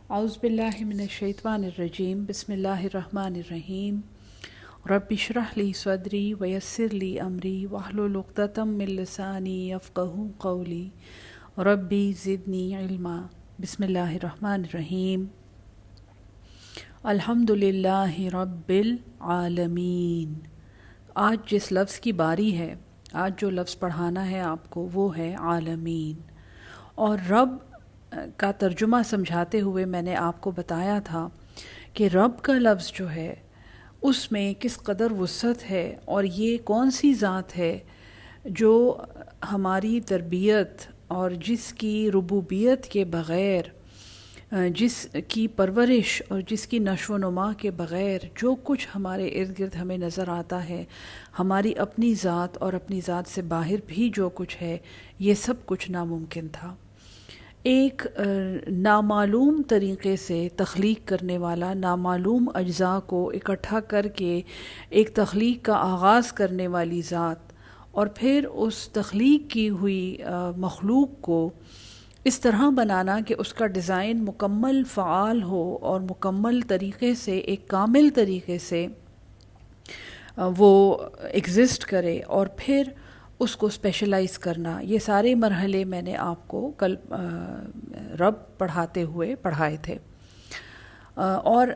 اعوذ باللہ من الشیطان الرجیم بسم اللہ الرحمن الرحیم رب اشرح لی صدری ویسر لی امری واحلل عقدۃ من لسانی یفقہوا قولی ربی زدنی علما۔ بسم اللہ الرحمن الرحیم۔ الحمد للہ رب العالمین۔ آج جس لفظ کی باری ہے، آج جو لفظ پڑھانا ہے آپ کو، وہ ہے عالمین۔ اور رب کا ترجمہ سمجھاتے ہوئے میں نے آپ کو بتایا تھا کہ رب کا لفظ جو ہے اس میں کس قدر وسعت ہے، اور یہ کون سی ذات ہے جو ہماری تربیت اور جس کی ربوبیت کے بغیر، جس کی پرورش اور جس کی نشو و نما کے بغیر جو کچھ ہمارے ارد گرد ہمیں نظر آتا ہے، ہماری اپنی ذات اور اپنی ذات سے باہر بھی جو کچھ ہے، یہ سب کچھ ناممکن تھا۔ ایک نامعلوم طریقے سے تخلیق کرنے والا، نامعلوم اجزاء کو اکٹھا کر کے ایک تخلیق کا آغاز کرنے والی ذات، اور پھر اس تخلیق کی ہوئی مخلوق کو اس طرح بنانا کہ اس کا ڈیزائن مکمل فعال ہو اور مکمل طریقے سے، ایک کامل طریقے سے وہ ایگزسٹ کرے، اور پھر اس کو اسپیشلائز کرنا۔ یہ سارے مرحلے میں نے آپ کو کل رب پڑھاتے ہوئے پڑھائے تھے، اور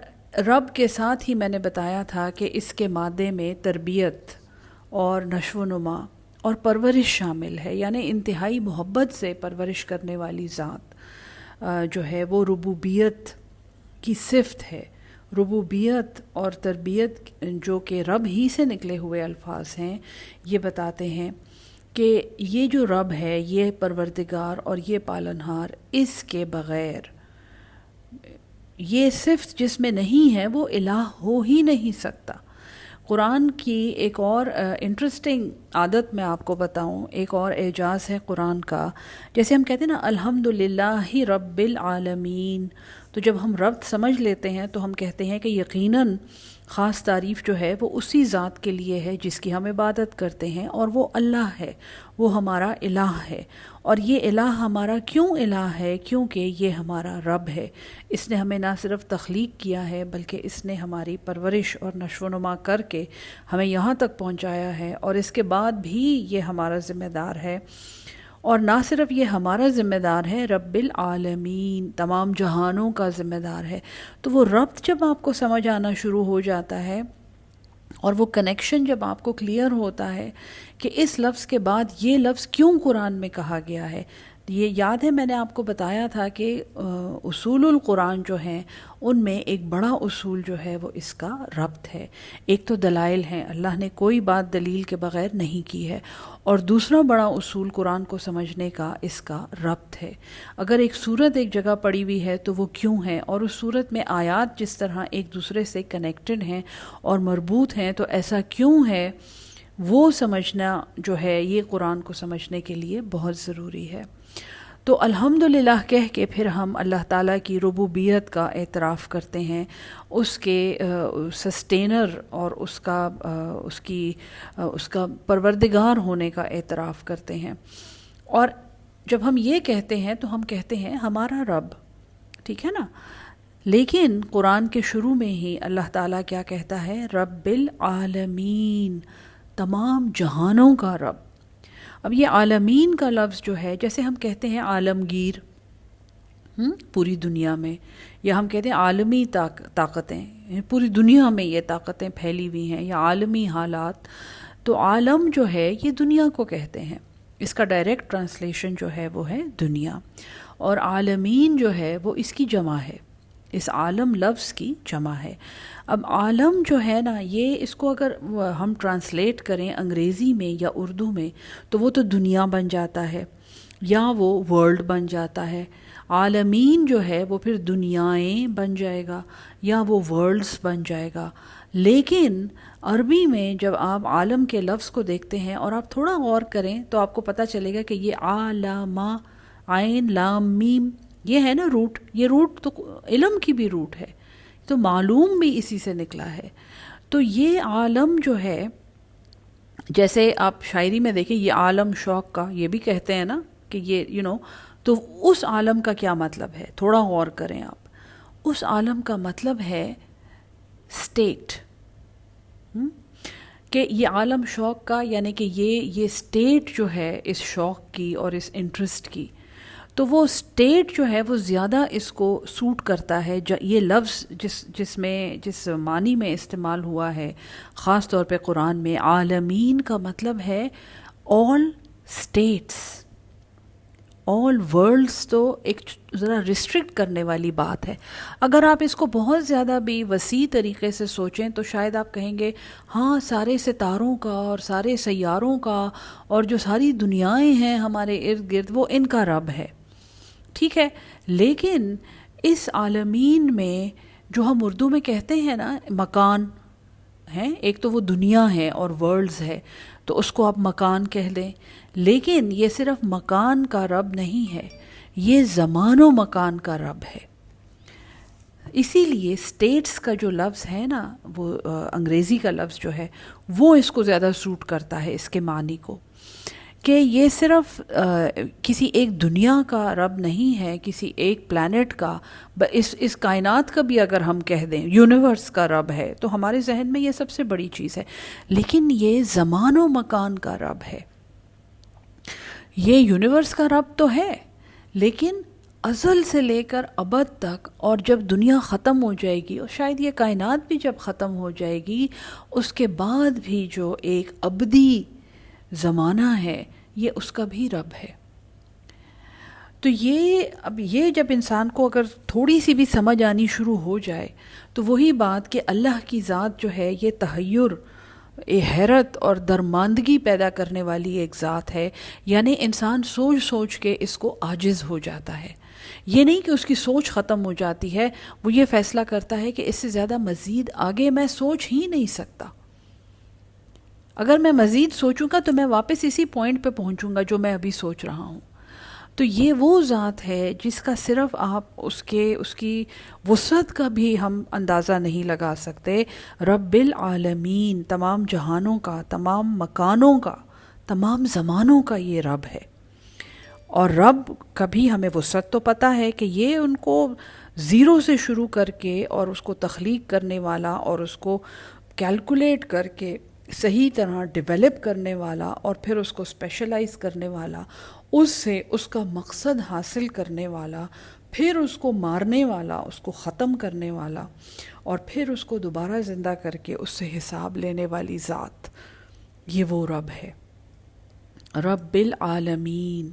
رب کے ساتھ ہی میں نے بتایا تھا کہ اس کے مادے میں تربیت اور نشو و نما اور پرورش شامل ہے، یعنی انتہائی محبت سے پرورش کرنے والی ذات جو ہے وہ ربوبیت کی صفت ہے۔ ربوبیت اور تربیت جو کہ رب ہی سے نکلے ہوئے الفاظ ہیں، یہ بتاتے ہیں کہ یہ جو رب ہے، یہ پروردگار اور یہ پالنہار، اس کے بغیر یہ صفت جس میں نہیں ہے وہ الہ ہو ہی نہیں سکتا۔ قرآن کی ایک اور انٹرسٹنگ عادت میں آپ کو بتاؤں، ایک اور اعجاز ہے قرآن کا، جیسے ہم کہتے ہیں نا الحمد للہ رب العالمین، تو جب ہم رب سمجھ لیتے ہیں تو ہم کہتے ہیں کہ یقیناً خاص تعریف جو ہے وہ اسی ذات کے لیے ہے جس کی ہم عبادت کرتے ہیں، اور وہ اللہ ہے، وہ ہمارا الہ ہے۔ اور یہ الہ ہمارا کیوں الہ ہے؟ کیونکہ یہ ہمارا رب ہے۔ اس نے ہمیں نہ صرف تخلیق کیا ہے بلکہ اس نے ہماری پرورش اور نشو و نما کر کے ہمیں یہاں تک پہنچایا ہے، اور اس کے بعد بھی یہ ہمارا ذمہ دار ہے۔ اور نہ صرف یہ ہمارا ذمہ دار ہے، رب العالمین، تمام جہانوں کا ذمہ دار ہے۔ تو وہ ربط جب آپ کو سمجھ آنا شروع ہو جاتا ہے، اور وہ کنیکشن جب آپ کو کلیئر ہوتا ہے کہ اس لفظ کے بعد یہ لفظ کیوں قرآن میں کہا گیا ہے۔ یہ یاد ہے میں نے آپ کو بتایا تھا کہ اصول القرآن جو ہیں ان میں ایک بڑا اصول جو ہے وہ اس کا ربط ہے۔ ایک تو دلائل ہیں، اللہ نے کوئی بات دلیل کے بغیر نہیں کی ہے، اور دوسرا بڑا اصول قرآن کو سمجھنے کا اس کا ربط ہے۔ اگر ایک صورت ایک جگہ پڑی ہوئی ہے تو وہ کیوں ہے، اور اس صورت میں آیات جس طرح ایک دوسرے سے کنیکٹڈ ہیں اور مربوط ہیں تو ایسا کیوں ہے، وہ سمجھنا جو ہے یہ قرآن کو سمجھنے کے لیے بہت ضروری ہے۔ تو الحمدللہ کہہ کے پھر ہم اللہ تعالیٰ کی ربوبیت کا اعتراف کرتے ہیں، اس کے سسٹینر اور اس کا پروردگار ہونے کا اعتراف کرتے ہیں۔ اور جب ہم یہ کہتے ہیں تو ہم کہتے ہیں ہمارا رب، ٹھیک ہے نا؟ لیکن قرآن کے شروع میں ہی اللہ تعالیٰ کیا کہتا ہے؟ رب العالمین، تمام جہانوں کا رب۔ اب یہ عالمین کا لفظ جو ہے، جیسے ہم کہتے ہیں عالمگیر پوری دنیا میں، یا ہم کہتے ہیں عالمی طاقتیں، پوری دنیا میں یہ طاقتیں پھیلی ہوئی ہیں، یا عالمی حالات، تو عالم جو ہے یہ دنیا کو کہتے ہیں۔ اس کا ڈائریکٹ ٹرانسلیشن جو ہے وہ ہے دنیا، اور عالمین جو ہے وہ اس کی جمع ہے، اس عالم لفظ کی جمع ہے۔ اب عالم جو ہے نا، یہ اس کو اگر ہم ٹرانسلیٹ کریں انگریزی میں یا اردو میں تو وہ تو دنیا بن جاتا ہے، یا وہ ورلڈ بن جاتا ہے۔ عالمین جو ہے وہ پھر دنیائیں بن جائے گا، یا وہ ورلڈز بن جائے گا۔ لیکن عربی میں جب آپ عالم کے لفظ کو دیکھتے ہیں اور آپ تھوڑا غور کریں تو آپ کو پتہ چلے گا کہ یہ عالمہ، عین لام میم، یہ ہے نا روٹ، یہ روٹ تو علم کی بھی روٹ ہے، تو معلوم بھی اسی سے نکلا ہے۔ تو یہ عالم جو ہے، جیسے آپ شاعری میں دیکھیں، یہ عالم شوق کا، یہ بھی کہتے ہیں نا کہ یہ تو اس عالم کا کیا مطلب ہے؟ تھوڑا غور کریں آپ۔ اس عالم کا مطلب ہے اسٹیٹ، کہ یہ عالم شوق کا، یعنی کہ یہ اسٹیٹ جو ہے اس شوق کی اور اس انٹرسٹ کی، تو وہ اسٹیٹ جو ہے وہ زیادہ اس کو سوٹ کرتا ہے. یہ لفظ جس معنی میں استعمال ہوا ہے خاص طور پہ قرآن میں، عالمین کا مطلب ہے آل اسٹیٹس، آل ورلڈس. تو ایک ذرا ریسٹرکٹ کرنے والی بات ہے. اگر آپ اس کو بہت زیادہ بھی وسیع طریقے سے سوچیں تو شاید آپ کہیں گے ہاں سارے ستاروں کا اور سارے سیاروں کا اور جو ساری دنیائیں ہیں ہمارے ارد گرد وہ ان کا رب ہے. ٹھیک ہے، لیکن اس عالمین میں جو ہم اردو میں کہتے ہیں نا مکان ہیں، ایک تو وہ دنیا ہے اور ورلڈز ہے، تو اس کو آپ مکان کہہ دیں، لیکن یہ صرف مکان کا رب نہیں ہے، یہ زمان و مکان کا رب ہے. اسی لیے اسٹیٹس کا جو لفظ ہے نا، وہ انگریزی کا لفظ جو ہے وہ اس کو زیادہ سوٹ کرتا ہے اس کے معنی کو، کہ یہ صرف کسی ایک دنیا کا رب نہیں ہے، کسی ایک پلانٹ کا، اس کائنات کا بھی اگر ہم کہہ دیں یونیورس کا رب ہے تو ہمارے ذہن میں یہ سب سے بڑی چیز ہے، لیکن یہ زمان و مکان کا رب ہے. یہ یونیورس کا رب تو ہے، لیکن ازل سے لے کر ابد تک، اور جب دنیا ختم ہو جائے گی اور شاید یہ کائنات بھی جب ختم ہو جائے گی، اس کے بعد بھی جو ایک ابدی زمانہ ہے یہ اس کا بھی رب ہے. تو یہ جب انسان کو اگر تھوڑی سی بھی سمجھ آنی شروع ہو جائے تو وہی بات کہ اللہ کی ذات جو ہے یہ تحیر، حیرت اور درماندگی پیدا کرنے والی ایک ذات ہے. یعنی انسان سوچ سوچ کے اس کو عاجز ہو جاتا ہے. یہ نہیں کہ اس کی سوچ ختم ہو جاتی ہے، وہ یہ فیصلہ کرتا ہے کہ اس سے زیادہ مزید آگے میں سوچ ہی نہیں سکتا. اگر میں مزید سوچوں گا تو میں واپس اسی پوائنٹ پہ پہنچوں گا جو میں ابھی سوچ رہا ہوں. تو یہ وہ ذات ہے جس کا صرف آپ اس کی وسعت کا بھی ہم اندازہ نہیں لگا سکتے. رب العالمین، تمام جہانوں کا، تمام مکانوں کا، تمام زمانوں کا یہ رب ہے. اور رب کا بھی ہمیں وسعت تو پتہ ہے کہ یہ ان کو زیرو سے شروع کر کے اور اس کو تخلیق کرنے والا اور اس کو کیلکولیٹ کر کے صحیح طرح ڈیولپ کرنے والا اور پھر اس کو اسپیشلائز کرنے والا، اس سے اس کا مقصد حاصل کرنے والا، پھر اس کو مارنے والا، اس کو ختم کرنے والا، اور پھر اس کو دوبارہ زندہ کر کے اس سے حساب لینے والی ذات، یہ وہ رب ہے، رب العالمین.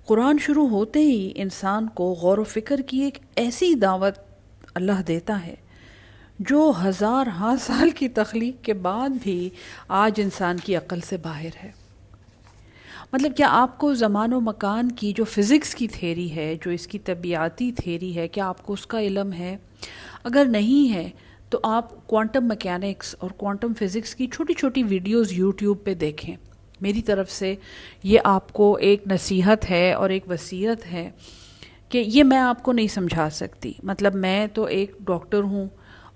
قرآن شروع ہوتے ہی انسان کو غور و فکر کی ایک ایسی دعوت اللہ دیتا ہے جو ہزارہا سال کی تخلیق کے بعد بھی آج انسان کی عقل سے باہر ہے. مطلب کیا آپ کو زمان و مکان کی جو فزکس کی تھیری ہے، جو اس کی طبیعاتی تھیری ہے، کیا آپ کو اس کا علم ہے؟ اگر نہیں ہے تو آپ کوانٹم میکینکس اور کوانٹم فزکس کی چھوٹی چھوٹی ویڈیوز یوٹیوب پہ دیکھیں. میری طرف سے یہ آپ کو ایک نصیحت ہے اور ایک وصیت ہے کہ یہ میں آپ کو نہیں سمجھا سکتی. مطلب میں تو ایک ڈاکٹر ہوں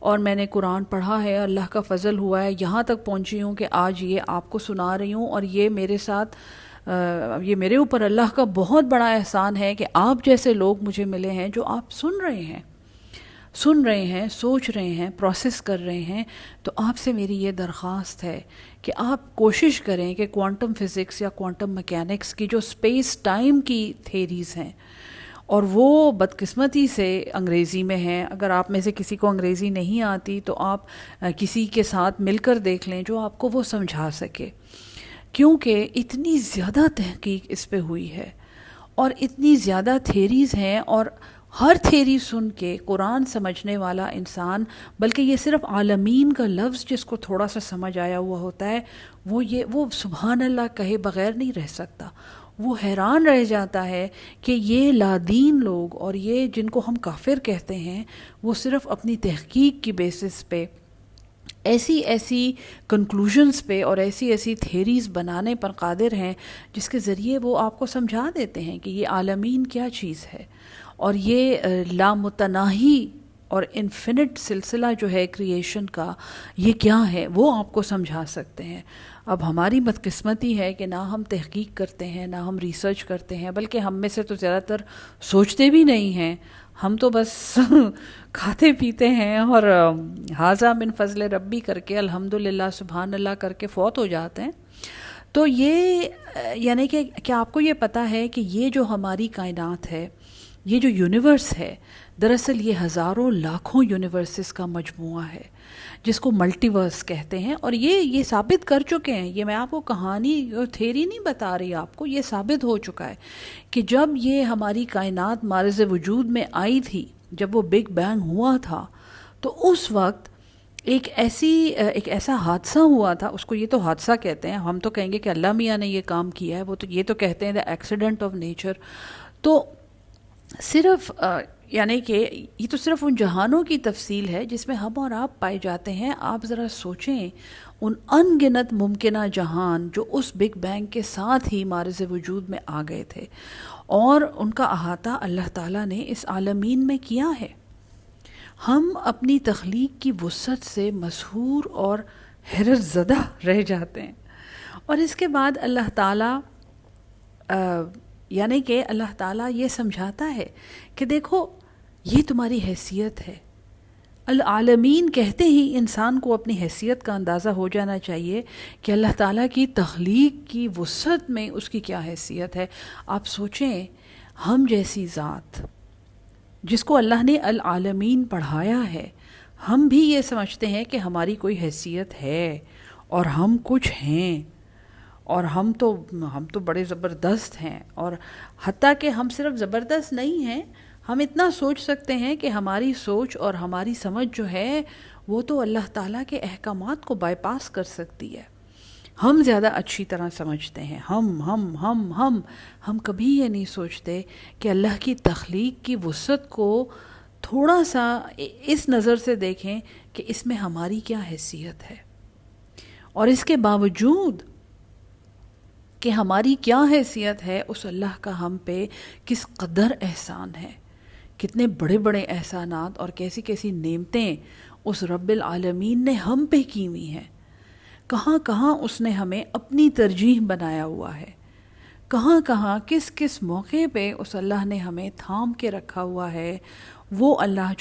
اور میں نے قرآن پڑھا ہے، اللہ کا فضل ہوا ہے، یہاں تک پہنچی ہوں کہ آج یہ آپ کو سنا رہی ہوں، اور یہ میرے ساتھ یہ میرے اوپر اللہ کا بہت بڑا احسان ہے کہ آپ جیسے لوگ مجھے ملے ہیں جو آپ سن رہے ہیں، سوچ رہے ہیں، پروسیس کر رہے ہیں. تو آپ سے میری یہ درخواست ہے کہ آپ کوشش کریں کہ کوانٹم فزکس یا کوانٹم میکینکس کی جو اسپیس ٹائم کی تھیریز ہیں، اور وہ بدقسمتی سے انگریزی میں ہیں، اگر آپ میں سے کسی کو انگریزی نہیں آتی تو آپ کسی کے ساتھ مل کر دیکھ لیں جو آپ کو وہ سمجھا سکے، کیونکہ اتنی زیادہ تحقیق اس پہ ہوئی ہے اور اتنی زیادہ تھیریز ہیں، اور ہر تھیری سن کے قرآن سمجھنے والا انسان، بلکہ یہ صرف عالمین کا لفظ جس کو تھوڑا سا سمجھ آیا ہوا ہوتا ہے، وہ سبحان اللہ کہے بغیر نہیں رہ سکتا. وہ حیران رہ جاتا ہے کہ یہ لادین لوگ اور یہ جن کو ہم کافر کہتے ہیں، وہ صرف اپنی تحقیق کی بیسس پہ ایسی کنکلوژنز پہ اور ایسی تھیریز بنانے پر قادر ہیں جس کے ذریعے وہ آپ کو سمجھا دیتے ہیں کہ یہ عالمین کیا چیز ہے، اور یہ لامتناہی اور انفینٹ سلسلہ جو ہے کریشن کا یہ کیا ہے، وہ آپ کو سمجھا سکتے ہیں. اب ہماری بدقسمتی ہے کہ نہ ہم تحقیق کرتے ہیں، نہ ہم ریسرچ کرتے ہیں، بلکہ ہم میں سے تو زیادہ تر سوچتے بھی نہیں ہیں. ہم تو بس کھاتے پیتے ہیں اور ھذا من فضل ربی کر کے الحمدللہ سبحان اللہ کر کے فوت ہو جاتے ہیں. تو یہ یعنی کہ کیا آپ کو یہ پتہ ہے کہ یہ جو ہماری کائنات ہے، یہ جو یونیورس ہے، دراصل یہ ہزاروں لاکھوں یونیورسز کا مجموعہ ہے جس کو ملٹی ورس کہتے ہیں. اور یہ ثابت کر چکے ہیں، یہ میں آپ کو کہانی اور تھیری نہیں بتا رہی آپ کو، یہ ثابت ہو چکا ہے کہ جب یہ ہماری کائنات معرض وجود میں آئی تھی، جب وہ بگ بینگ ہوا تھا، تو اس وقت ایک ایسا حادثہ ہوا تھا. اس کو یہ تو حادثہ کہتے ہیں، ہم تو کہیں گے کہ اللہ میاں نے یہ کام کیا ہے، وہ تو یہ تو کہتے ہیں دا ایکسیڈنٹ آف نیچر. تو صرف یعنی کہ یہ تو صرف ان جہانوں کی تفصیل ہے جس میں ہم اور آپ پائے جاتے ہیں. آپ ذرا سوچیں ان ان گنت ممکنہ جہان جو اس بگ بینگ کے ساتھ ہی معرض وجود میں آ گئے تھے، اور ان کا احاطہ اللہ تعالیٰ نے اس عالمین میں کیا ہے. ہم اپنی تخلیق کی وسعت سے مسحور اور حیرت زدہ رہ جاتے ہیں. اور اس کے بعد اللہ تعالیٰ یعنی کہ اللہ تعالیٰ یہ سمجھاتا ہے کہ دیکھو یہ تمہاری حیثیت ہے. العالمین کہتے ہی انسان کو اپنی حیثیت کا اندازہ ہو جانا چاہیے کہ اللہ تعالیٰ کی تخلیق کی وسعت میں اس کی کیا حیثیت ہے. آپ سوچیں، ہم جیسی ذات جس کو اللہ نے العالمین پڑھایا ہے، ہم بھی یہ سمجھتے ہیں کہ ہماری کوئی حیثیت ہے اور ہم کچھ ہیں، اور ہم تو بڑے زبردست ہیں. اور حتیٰ کہ ہم صرف زبردست نہیں ہیں، ہم اتنا سوچ سکتے ہیں کہ ہماری سوچ اور ہماری سمجھ جو ہے وہ تو اللہ تعالیٰ کے احکامات کو بائی پاس کر سکتی ہے. ہم زیادہ اچھی طرح سمجھتے ہیں. ہم کبھی یہ نہیں سوچتے کہ اللہ کی تخلیق کی وسعت کو تھوڑا سا اس نظر سے دیکھیں کہ اس میں ہماری کیا حیثیت ہے، اور اس کے باوجود کہ ہماری کیا حیثیت ہے، اس اللہ کا ہم پہ کس قدر احسان ہے. کتنے بڑے بڑے احسانات اور کیسی کیسی نعمتیں اس رب العالمین نے ہم پہ کی ہوئی ہیں. کہاں کہاں اس نے ہمیں اپنی ترجیح بنایا ہوا ہے، کہاں کہاں کس کس موقع پہ اس اللہ نے ہمیں تھام کے رکھا ہوا ہے. وہ اللہ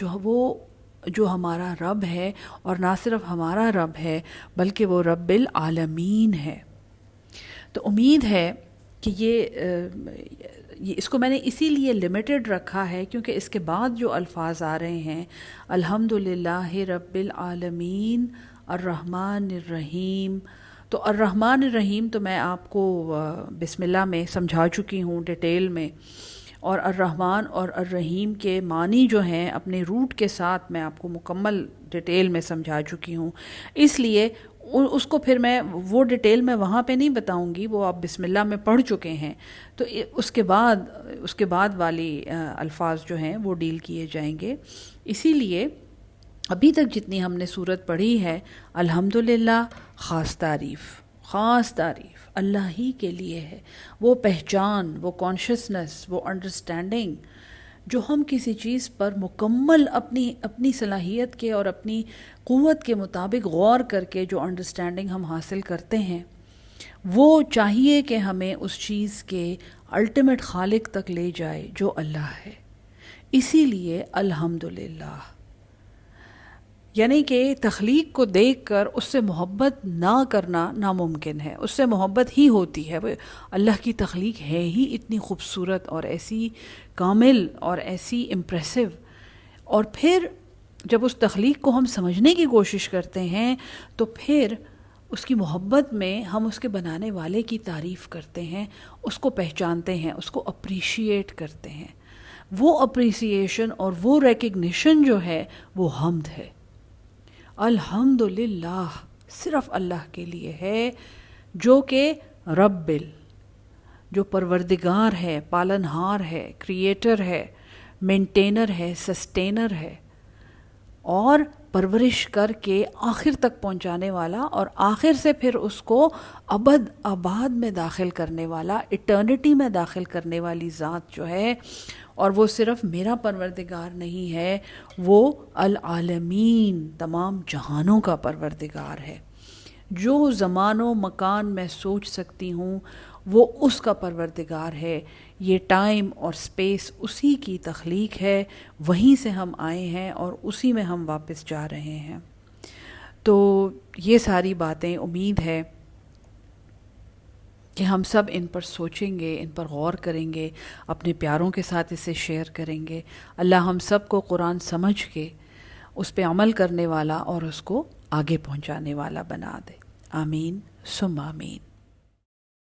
جو ہمارا رب ہے، اور نہ صرف ہمارا رب ہے بلکہ وہ رب العالمین ہے. تو امید ہے کہ یہ اس کو میں نے اسی لیے لمیٹڈ رکھا ہے کیونکہ اس کے بعد جو الفاظ آ رہے ہیں، الحمدللہ رب العالمین الرحمن الرحیم. تو الرحمن الرحیم تو میں آپ کو بسم اللہ میں سمجھا چکی ہوں ڈیٹیل میں، اور الرحمن اور الرحیم کے معنی جو ہیں اپنے روٹ کے ساتھ میں آپ کو مکمل ڈیٹیل میں سمجھا چکی ہوں. اس لیے اس کو پھر میں وہ ڈیٹیل میں وہاں پہ نہیں بتاؤں گی، وہ آپ بسم اللہ میں پڑھ چکے ہیں. تو اس کے بعد والی الفاظ جو ہیں وہ ڈیل کیے جائیں گے. اسی لیے ابھی تک جتنی ہم نے صورت پڑھی ہے، الحمدللہ خاص تعریف اللہ ہی کے لیے ہے. وہ پہچان، وہ کانشسنس، وہ انڈرسٹینڈنگ جو ہم کسی چیز پر مکمل اپنی صلاحیت کے اور اپنی قوت کے مطابق غور کر کے جو انڈرسٹینڈنگ ہم حاصل کرتے ہیں، وہ چاہیے کہ ہمیں اس چیز کے الٹیمیٹ خالق تک لے جائے جو اللہ ہے. اسی لیے الحمدللہ یعنی کہ تخلیق کو دیکھ کر اس سے محبت نہ کرنا ناممکن ہے. اس سے محبت ہی ہوتی ہے. وہ اللہ کی تخلیق ہے ہی اتنی خوبصورت اور ایسی کامل اور ایسی امپریسو. اور پھر جب اس تخلیق کو ہم سمجھنے کی کوشش کرتے ہیں تو پھر اس کی محبت میں ہم اس کے بنانے والے کی تعریف کرتے ہیں، اس کو پہچانتے ہیں، اس کو اپریشیٹ کرتے ہیں. وہ اپریسیشن اور وہ ریکگنیشن جو ہے وہ حمد ہے. الحمدللہ صرف اللہ کے لیے ہے جو کہ جو پروردگار ہے، پالنہار ہے، کریٹر ہے، مینٹینر ہے، سسٹینر ہے، اور پرورش کر کے آخر تک پہنچانے والا، اور آخر سے پھر اس کو ابد آباد میں داخل کرنے والا، ایٹرنٹی میں داخل کرنے والی ذات جو ہے. اور وہ صرف میرا پروردگار نہیں ہے، وہ العالمین تمام جہانوں کا پروردگار ہے. جو زمان و مکان میں سوچ سکتی ہوں وہ اس کا پروردگار ہے، یہ ٹائم اور سپیس اسی کی تخلیق ہے، وہیں سے ہم آئے ہیں اور اسی میں ہم واپس جا رہے ہیں۔ تو یہ ساری باتیں امید ہے کہ ہم سب ان پر سوچیں گے، ان پر غور کریں گے، اپنے پیاروں کے ساتھ اسے شیئر کریں گے۔ اللہ ہم سب کو قرآن سمجھ کے اس پہ عمل کرنے والا اور اس کو آگے پہنچانے والا بنا دے۔ آمین ثم آمین۔